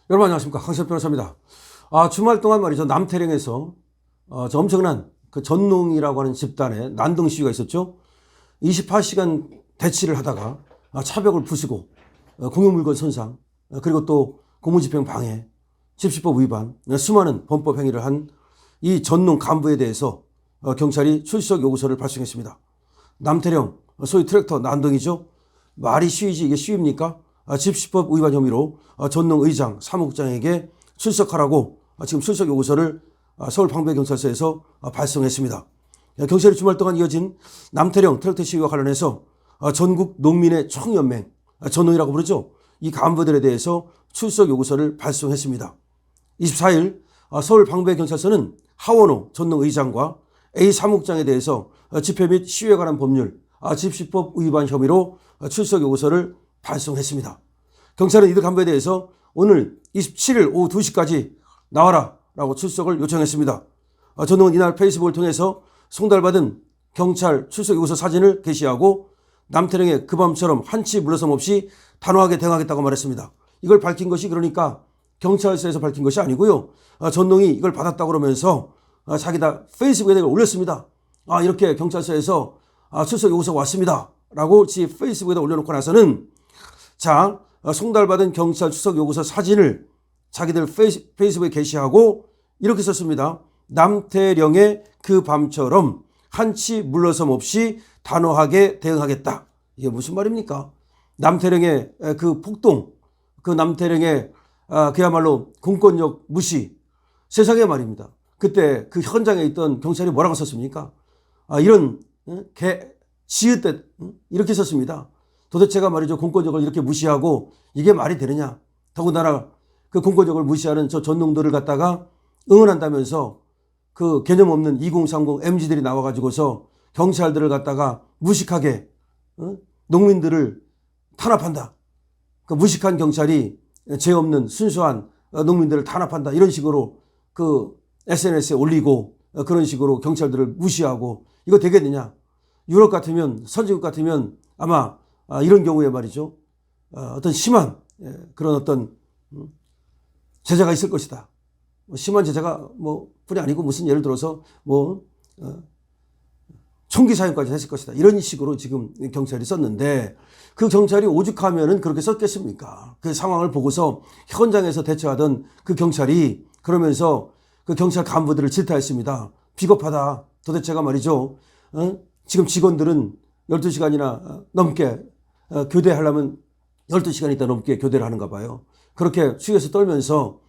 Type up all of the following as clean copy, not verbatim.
여러분 안녕하십니까, 강시엽 변호사입니다. 주말 동안 말이죠, 남태령에서 저 엄청난 그 전농이라고 하는 집단의 난동 시위가 있었죠. 28시간 대치를 하다가 차벽을 부수고 공유물건 손상, 그리고 또 공무집행 방해, 집시법 위반, 수많은 범법 행위를 한 이 전농 간부에 대해서 경찰이 출석 요구서를 발송했습니다. 남태령 소위 트랙터 난동이죠. 말이 시위지 이게 시위입니까? 집시법 위반 혐의로 전농 의장, 사무국장에게 출석하라고 지금 출석 요구서를 서울 방배경찰서에서 발송했습니다. 경찰이 주말 동안 이어진 남태령 트랙터 시위와 관련해서 전국 농민의 총연맹, 전농이라고 부르죠. 이 간부들에 대해서 출석 요구서를 발송했습니다. 24일 서울 방배경찰서는 하원호 전농 의장과 A 사무국장에 대해서 집회 및 시위에 관한 법률, 집시법 위반 혐의로 출석 요구서를 발송했습니다. 경찰은 이들 간부에 대해서 오늘 27일 오후 2시까지 나와라 라고 출석을 요청했습니다. 전농은 이날 페이스북을 통해서 송달받은 경찰 출석 요구서 사진을 게시하고 남태령의 그 밤처럼 한치 물러섬 없이 단호하게 대응하겠다고 말했습니다. 이걸 밝힌 것이 그러니까 경찰서에서 밝힌 것이 아니고요. 전농이 이걸 받았다고 그러면서 자기다 페이스북에 올렸습니다. 이렇게 경찰서에서 출석 요구서가 왔습니다 라고 지 페이스북에다 올려놓고 나서는 송달받은 경찰 출석 요구서 사진을 자기들 페이스북에 게시하고 이렇게 썼습니다. 남태령의 그 밤처럼 한치 물러섬 없이 단호하게 대응하겠다. 이게 무슨 말입니까? 남태령의 그 폭동, 그 남태령의 그야말로 공권력 무시, 세상에 말입니다. 그때 그 현장에 있던 경찰이 뭐라고 썼습니까? 이런 지읒대 이렇게 썼습니다. 도대체가 말이죠, 공권력을 이렇게 무시하고 이게 말이 되느냐. 더군다나 그 공권력을 무시하는 저 전농들을 갖다가 응원한다면서 그 개념 없는 2030 MZ들이 나와가지고서 경찰들을 갖다가 무식하게 농민들을 탄압한다. 그 무식한 경찰이 죄 없는 순수한 농민들을 탄압한다. 이런 식으로 그 SNS에 올리고 그런 식으로 경찰들을 무시하고 이거 되겠느냐. 유럽 같으면, 선진국 같으면 아마 이런 경우에 말이죠, 어떤 심한 그런 어떤 제재가 있을 것이다. 심한 제재가 뿐이 아니고 무슨 예를 들어서 총기 사용까지 했을 것이다. 이런 식으로 지금 경찰이 썼는데 그 경찰이 오죽하면은 그렇게 썼겠습니까? 그 상황을 보고서 현장에서 대처하던 그 경찰이 그러면서 그 경찰 간부들을 질타했습니다. 비겁하다. 도대체가 말이죠. 지금 직원들은 12시간이나 넘게 교대하려면 12시간이 더 넘게 교대를 하는가 봐요. 그렇게 수위에서 떨면서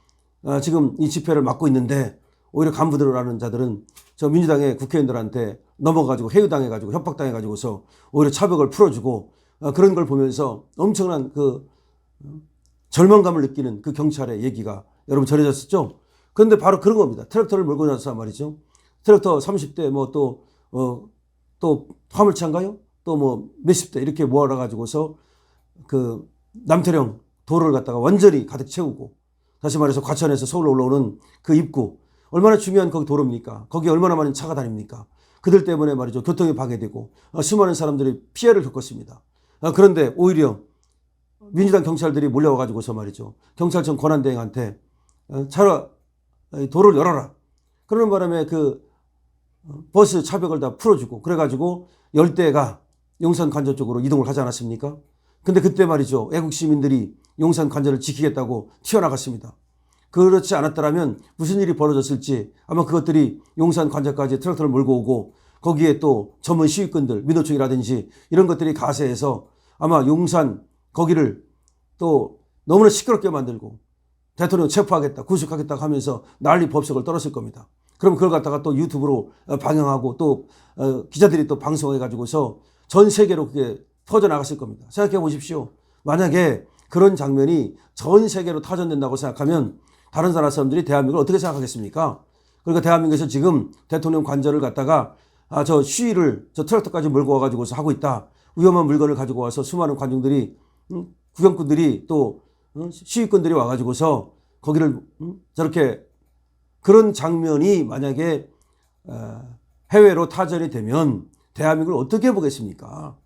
지금 이 집회를 막고 있는데 오히려 간부들이라는 자들은 저 민주당의 국회의원들한테 넘어가지고 해유당해가지고 협박당해가지고서 오히려 차벽을 풀어주고 그런 걸 보면서 엄청난 그 절망감을 느끼는 그 경찰의 얘기가 여러분 전해졌었죠. 그런데 바로 그런 겁니다. 트랙터를 몰고 나서 말이죠. 트랙터 30대 또 화물차인가요? 또 몇십 대 이렇게 모아가지고서 그 남태령 도로를 갖다가 완전히 가득 채우고, 다시 말해서 과천에서 서울로 올라오는 그 입구, 얼마나 중요한 거기 도로입니까? 거기 얼마나 많은 차가 다닙니까? 그들 때문에 말이죠, 교통이 파괴되고 수많은 사람들이 피해를 겪었습니다. 그런데 오히려 민주당 경찰들이 몰려와가지고서 말이죠, 경찰청 권한대행한테 도로를 열어라. 그러는 바람에 그 버스 차벽을 다 풀어주고 그래가지고 열대가 용산 관저 쪽으로 이동을 하지 않았습니까? 근데 그때 말이죠, 애국 시민들이 용산 관저를 지키겠다고 튀어나갔습니다. 그렇지 않았더라면 무슨 일이 벌어졌을지 아마 그것들이 용산 관저까지 트랙터를 몰고 오고 거기에 또 전문 시위꾼들, 민노총이라든지 이런 것들이 가세해서 아마 용산 거기를 또 너무나 시끄럽게 만들고 대통령 체포하겠다, 구속하겠다 하면서 난리 법석을 떨었을 겁니다. 그럼 그걸 갖다가 또 유튜브로 방영하고 또 기자들이 또 방송해가지고서 전 세계로 그게 퍼져나갔을 겁니다. 생각해 보십시오. 만약에 그런 장면이 전 세계로 타전된다고 생각하면 다른 나라 사람들이 대한민국을 어떻게 생각하겠습니까? 그러니까 대한민국에서 지금 대통령 관저를 갖다가 저 시위를 저 트랙터까지 몰고 와가지고서 하고 있다. 위험한 물건을 가지고 와서 수많은 관중들이, 구경꾼들이 또 시위꾼들이 와가지고서 거기를 저렇게 그런 장면이 만약에 해외로 타전이 되면 대한민국을 어떻게 보겠습니까?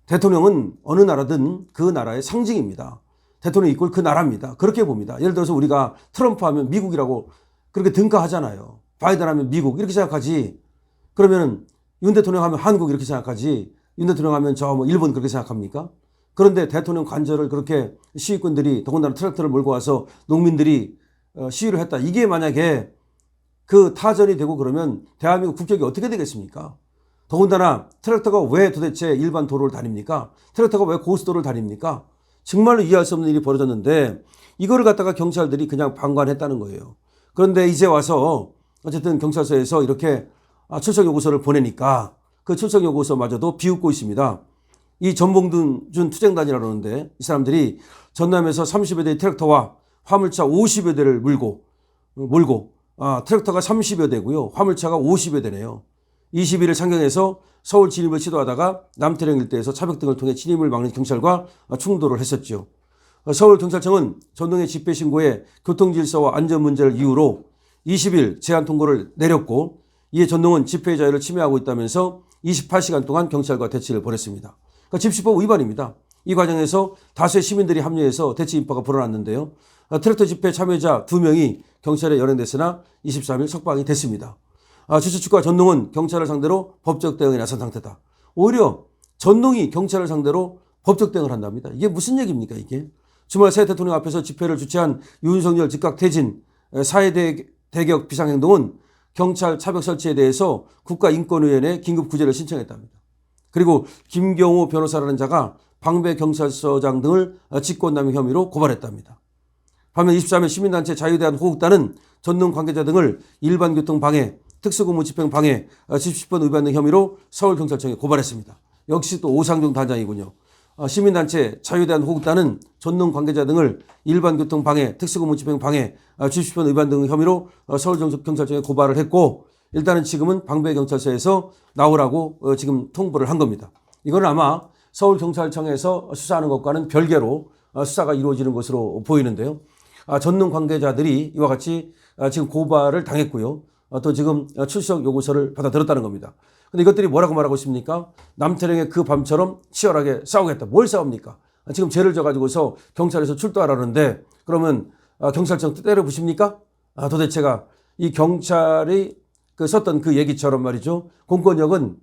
대통령은 어느 나라든 그 나라의 상징입니다. 대통령이 이끌 그 나라입니다. 그렇게 봅니다. 예를 들어서 우리가 트럼프 하면 미국이라고 그렇게 등가하잖아요. 바이든 하면 미국 이렇게 생각하지. 그러면 윤 대통령 하면 한국 이렇게 생각하지. 윤 대통령 하면 저 뭐 일본 그렇게 생각합니까? 그런데 대통령 관저를 그렇게 시위꾼들이 더군다나 트랙터를 몰고 와서 농민들이 시위를 했다. 이게 만약에 그 타전이 되고 그러면 대한민국 국격이 어떻게 되겠습니까? 더군다나 트랙터가 왜 도대체 일반 도로를 다닙니까? 트랙터가 왜 고속도로를 다닙니까? 정말로 이해할 수 없는 일이 벌어졌는데 이거를 갖다가 경찰들이 그냥 방관했다는 거예요. 그런데 이제 와서 어쨌든 경찰서에서 이렇게 출석 요구서를 보내니까 그 출석 요구서마저도 비웃고 있습니다. 이 전봉준 투쟁단이라고 그러는데 이 사람들이 전남에서 30여 대의 트랙터와 화물차 50여 대를 몰고 트랙터가 30여 대고요. 화물차가 50여 대네요. 21일 창경에서 서울 진입을 시도하다가 남태령 일대에서 차벽 등을 통해 진입을 막는 경찰과 충돌을 했었죠. 서울경찰청은 전동의 집회 신고에 교통질서와 안전 문제를 이유로 20일 제한 통고를 내렸고 이에 전동은 집회의 자유를 침해하고 있다면서 28시간 동안 경찰과 대치를 벌였습니다. 그러니까 집시법 위반입니다. 이 과정에서 다수의 시민들이 합류해서 대치 인파가 불어났는데요. 트랙터 집회 참여자 2명이 경찰에 연행됐으나 23일 석방이 됐습니다. 주최 측과 전농은 경찰을 상대로 법적 대응에 나선 상태다. 오히려 전농이 경찰을 상대로 법적 대응을 한답니다. 이게 무슨 얘기입니까 이게? 주말 새 대통령 앞에서 집회를 주최한 윤석열 즉각 퇴진 사회대격 비상행동은 경찰 차벽 설치에 대해서 국가인권위원회에 긴급 구제를 신청했답니다. 그리고 김경호 변호사라는 자가 방배경찰서장 등을 직권남용 혐의로 고발했답니다. 반면 23일 시민단체 자유대한호국단은 전농 관계자 등을 일반교통 방해, 특수근무 집행 방해, 집시법 위반 등 혐의로 서울경찰청에 고발했습니다. 역시 또 오상종 단장이군요. 시민단체 자유대한호국단은 전농 관계자 등을 일반교통 방해, 특수근무 집행 방해, 집시법 위반 등 혐의로 서울경찰청에 고발을 했고 일단은 지금은 방배경찰서에서 나오라고 지금 통보를 한 겁니다. 이건 아마 서울경찰청에서 수사하는 것과는 별개로 수사가 이루어지는 것으로 보이는데요. 전농 관계자들이 이와 같이 지금 고발을 당했고요. 또 지금 출석 요구서를 받아들였다는 겁니다. 근데 이것들이 뭐라고 말하고 있습니까? 남태령의 그 밤처럼 치열하게 싸우겠다. 뭘 싸웁니까? 지금 죄를 져가지고서 경찰에서 출두하라는데 그러면 경찰청 때려 부십니까? 도대체가 이 경찰이 썼던 그 얘기처럼 말이죠. 공권력은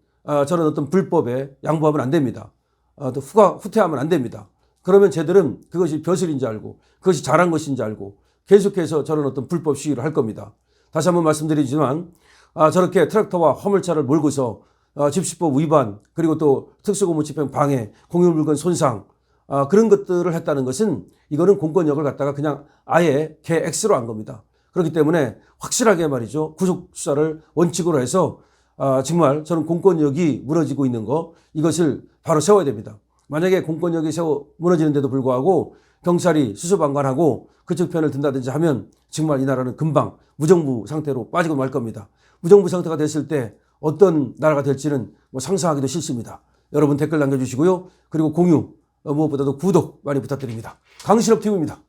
저런 어떤 불법에 양보하면 안 됩니다. 또 후퇴하면 안 됩니다. 그러면 쟤들은 그것이 벼슬인지 알고 그것이 잘한 것인지 알고 계속해서 저런 어떤 불법 시위를 할 겁니다. 다시 한번 말씀드리지만 저렇게 트랙터와 화물차를 몰고서 집시법 위반 그리고 또 특수고무 집행 방해, 공유물건 손상 그런 것들을 했다는 것은 이거는 공권력을 갖다가 그냥 아예 개 X로 한 겁니다. 그렇기 때문에 확실하게 말이죠. 구속 수사를 원칙으로 해서 정말 저는 공권력이 무너지고 있는 거 이것을 바로 세워야 됩니다. 만약에 공권력이 무너지는데도 불구하고 경찰이 수수방관하고 그쪽 편을 든다든지 하면 정말 이 나라는 금방 무정부 상태로 빠지고 말 겁니다. 무정부 상태가 됐을 때 어떤 나라가 될지는 상상하기도 싫습니다. 여러분 댓글 남겨주시고요. 그리고 공유 무엇보다도 구독 많이 부탁드립니다. 강신업 TV입니다.